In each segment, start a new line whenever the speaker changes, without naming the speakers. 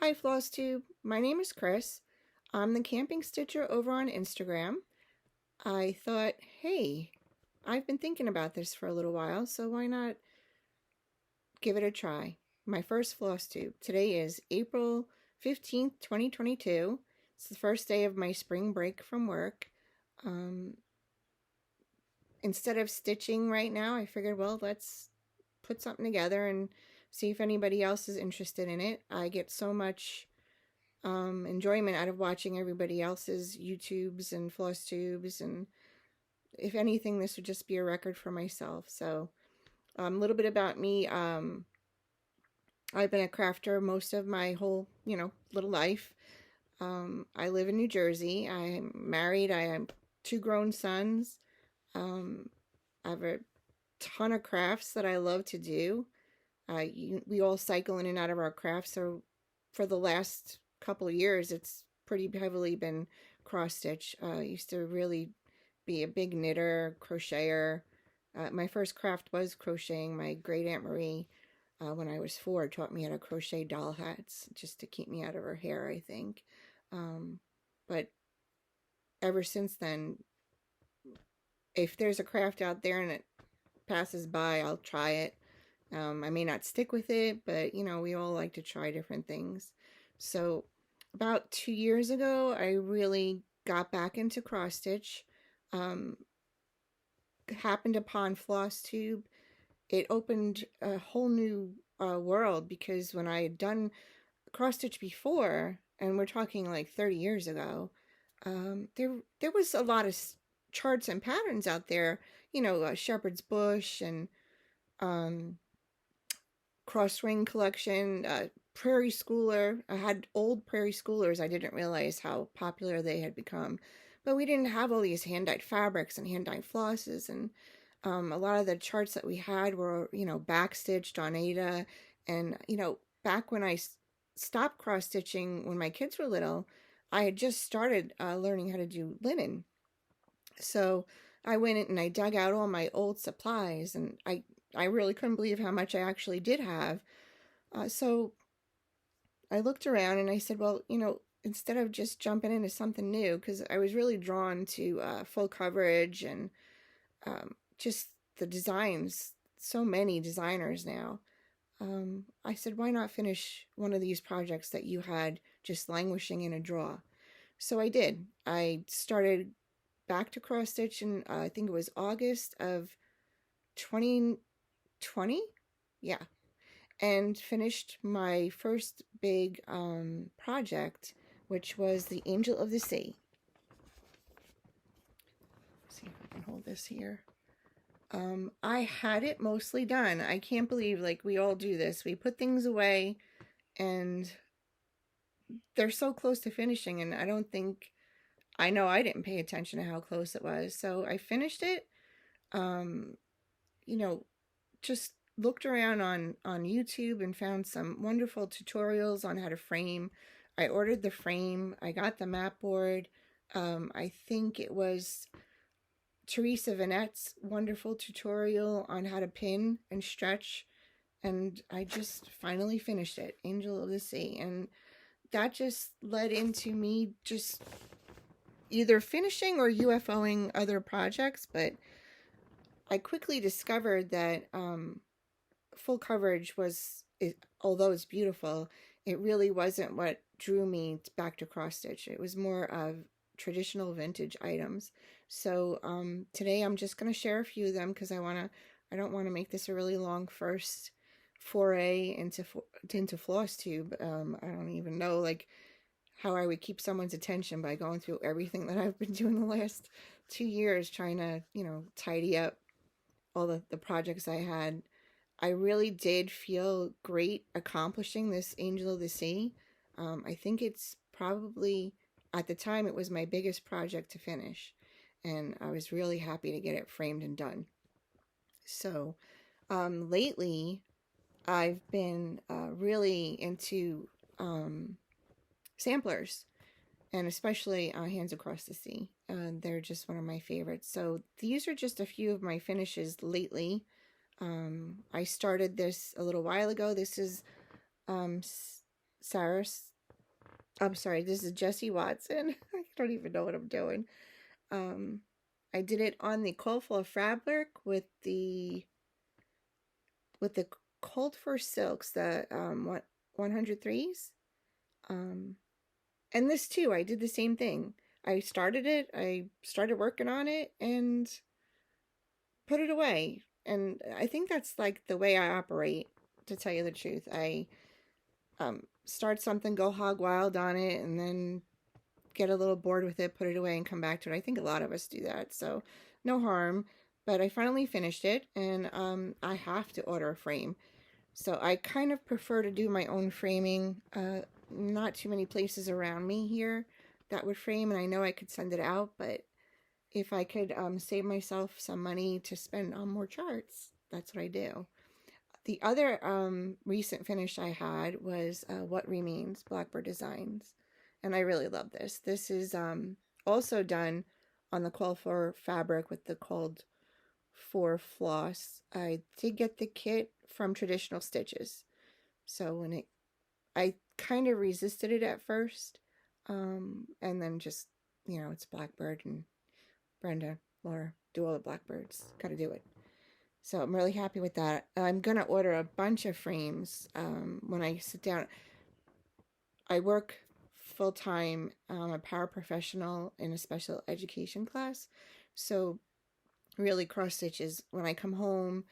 Hi Flosstube, my name is Chris. I'm the camping stitcher over on Instagram. I thought, hey, I've been thinking about this for a little while, so why not give it a try? My first Flosstube. Today is April 15th, 2022. It's the first day of my spring break from work. Um, Instead of stitching right now, I figured, well, let's put something together and see if anybody else is interested in it. I get so much enjoyment out of watching everybody else's YouTubes and floss tubes, and if anything, this would just be a record for myself. So a little bit about me. I've been a crafter most of my whole, little life. I live in New Jersey. I'm married. I have two grown sons. I have a ton of crafts that I love to do. We all cycle in and out of our crafts, so for the last couple of years, it's pretty heavily been cross stitch. I used to really be a big knitter, crocheter. My first craft was crocheting. My great Aunt Marie, when I was 4, taught me how to crochet doll hats just to keep me out of her hair, I think. But ever since then, if there's a craft out there and it passes by, I'll try it. I may not stick with it, but we all like to try different things. So about 2 years ago, I really got back into cross stitch. Happened upon Flosstube. It opened a whole new world, because when I had done cross stitch before, and we're talking like 30 years ago, there was a lot of charts and patterns out there. Shepherd's Bush and cross ring collection, prairie schooler. I had old prairie schoolers. I didn't realize how popular they had become, but we didn't have all these hand-dyed fabrics and hand-dyed flosses, and a lot of the charts that we had were backstitched on Ada. And back when I stopped cross stitching when my kids were little, I had just started learning how to do linen. So I went in and I dug out all my old supplies, and I really couldn't believe how much I actually did have. So I looked around and I said, well, instead of just jumping into something new, because I was really drawn to full coverage and just the designs, so many designers now. I said, why not finish one of these projects that you had just languishing in a drawer? So I did. I started back to cross stitch in I think it was August of 2020. Yeah. And finished my first big project, which was the Angel of the Sea. Let's see if I can hold this here. I had it mostly done. I can't believe, like, we all do this. We put things away and they're so close to finishing, and I know I didn't pay attention to how close it was. So I finished it. You know, just looked around on YouTube and found some wonderful tutorials on how to frame. I ordered the frame. I got the mat board. I think it was Teresa Vanette's wonderful tutorial on how to pin and stretch, and I just finally finished it, Angel of the Sea. And that just led into me just either finishing or UFOing other projects. But I quickly discovered that full coverage although it's beautiful, it really wasn't what drew me back to cross stitch. It was more of traditional vintage items. So today I'm just going to share a few of them, because I don't want to make this a really long first foray into Flosstube. I don't even know like how I would keep someone's attention by going through everything that I've been doing the last 2 years, trying to tidy up all the projects I had. I really did feel great accomplishing this Angel of the Sea. I think it's probably, at the time, it was my biggest project to finish, and I was really happy to get it framed and done. So lately, I've been really into samplers, and especially Hands Across the Sea. They're just one of my favorites. So these are just a few of my finishes lately. I started this a little while ago. This is Saris. I'm sorry, this is Jesse Watson. I don't even know what I'm doing. Um, I did it on the cauliflower fabric with the cold for silks, the 103s. Um, and this too, I did the same thing. I started it, I started working on it and put it away. And I think that's like the way I operate, to tell you the truth. I start something, go hog wild on it, and then get a little bored with it, put it away, and come back to it. I think a lot of us do that, so no harm. But I finally finished it, and I have to order a frame. So I kind of prefer to do my own framing. Not too many places around me here that would frame, and I know I could send it out, but if I could save myself some money to spend on more charts, that's what I do. The other recent finish I had was What Remains, Blackbird Designs. And I really love this. This is also done on the coil for fabric with the cold for floss. I did get the kit from Traditional Stitches. So I kind of resisted it at first. And then just, it's Blackbird and Brenda, Laura, do all the Blackbirds. Gotta do it. So I'm really happy with that. I'm going to order a bunch of frames when I sit down. I work full-time. I'm a paraprofessional in a special education class. So really cross stitches. When I come home,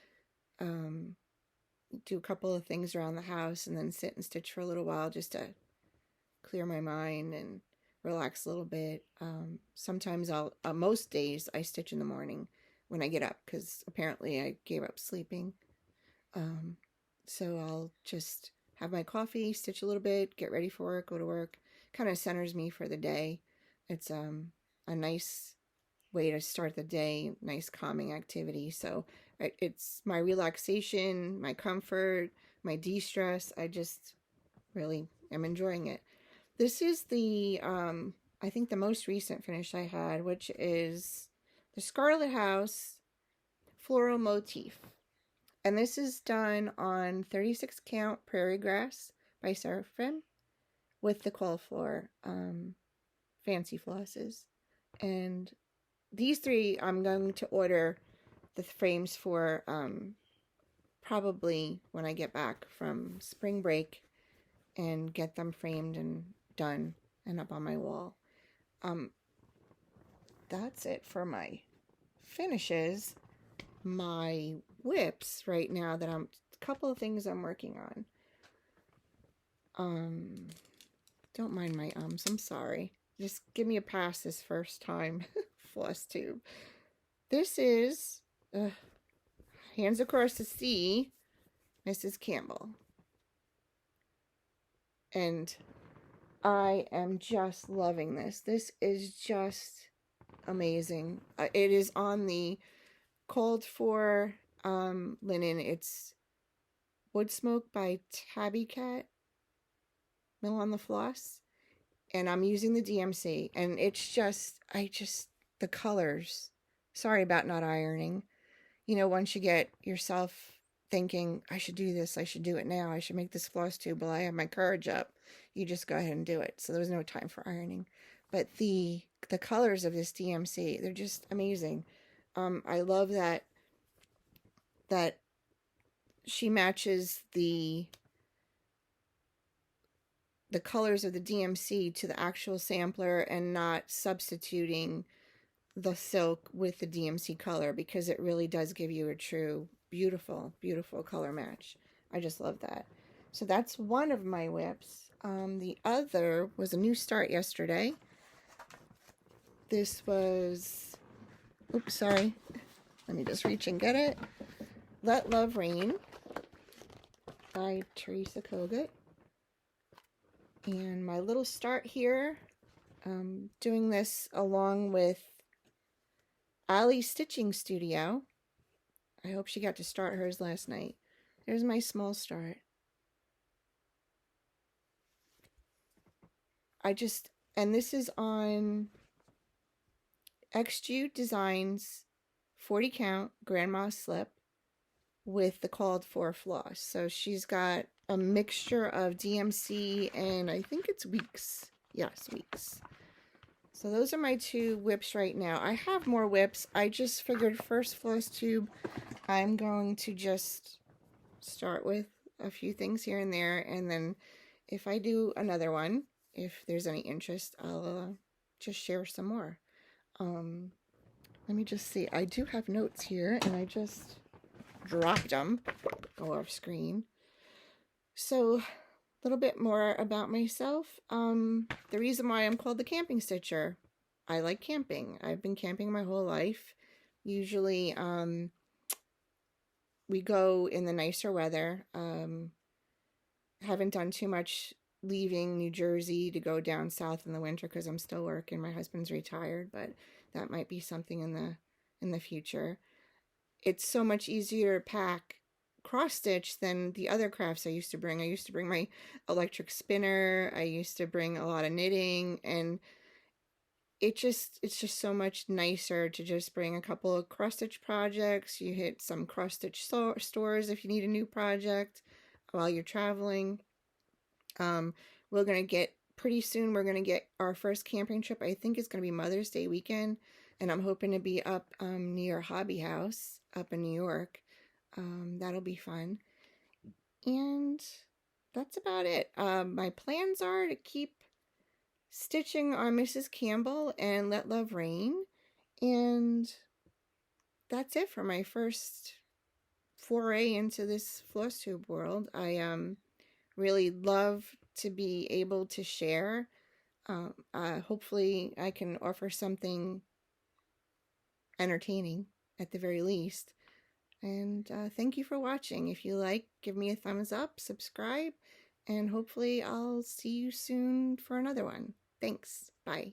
do a couple of things around the house and then sit and stitch for a little while just to clear my mind and relax a little bit. Sometimes most days I stitch in the morning when I get up, because apparently I gave up sleeping. So I'll just have my coffee, stitch a little bit, get ready for work, go to work. Kind of centers me for the day. It's a nice way to start the day, nice calming activity. So it's my relaxation, my comfort, my de-stress. I just really am enjoying it. This is the, I think the most recent finish I had, which is the Scarlet House Floral Motif. And this is done on 36 count Prairie Grass by Seraphim with the cauliflower fancy flosses. And these three I'm going to order the frames for probably when I get back from spring break and get them framed and done and up on my wall. That's it for my finishes. My whips right now that a couple of things I'm working on. Don't mind my I'm sorry. Just give me a pass this first time. Flosstube. This is Hands Across the Sea, Mrs. Campbell. And I am just loving this. This is just amazing. It is on the Cold for linen. It's Wood Smoke by Tabby Cat, Mill on the Floss. And I'm using the DMC. And it's just, the colors. Sorry about not ironing. Once you get yourself thinking, I should do this, I should do it now, I should make this Flosstube while I have my courage up, you just go ahead and do it. So there was no time for ironing. But the colors of this DMC, they're just amazing. I love that she matches the colors of the DMC to the actual sampler and not substituting the silk with the DMC color, because it really does give you a true beautiful, beautiful color match. I just love that. So that's one of my whips. The other was a new start yesterday. This was, oops, sorry. Let me just reach and get it. Let Love Rain by Teresa Kogut. And my little start here, doing this along with Allie's Stitching Studio. I hope she got to start hers last night. There's my small start. And this is on XJute Designs 40 count Grandma Slip with the called for floss. So she's got a mixture of DMC and I think it's Weeks. Yes, Weeks. So those are my two whips right now. I have more whips. I just figured first Flosstube, I'm going to just start with a few things here and there, and then if I do another one, if there's any interest, I'll just share some more. Let me just see. I do have notes here, and I just dropped them. Go off screen. So, a little bit more about myself. The reason why I'm called the Camping Stitcher. I like camping. I've been camping my whole life. Usually, we go in the nicer weather. Haven't done too much leaving New Jersey to go down south in the winter because I'm still working. My husband's retired, but that might be something in the future. It's so much easier to pack cross stitch than the other crafts I used to bring. I used to bring my electric spinner. I used to bring a lot of knitting, and it's just so much nicer to just bring a couple of cross stitch projects. You hit some cross stitch stores if you need a new project while you're traveling. We're gonna get pretty soon. We're gonna get our first camping trip. I think it's gonna be Mother's Day weekend, and I'm hoping to be up near Hobby House up in New York. That'll be fun, and that's about it. My plans are to keep stitching on Mrs. Campbell and Let Love Rain, and that's it for my first foray into this Flosstube world. I really love to be able to share. Hopefully I can offer something entertaining at the very least. And thank you for watching. If you like, give me a thumbs up, subscribe, and hopefully I'll see you soon for another one. Thanks. Bye.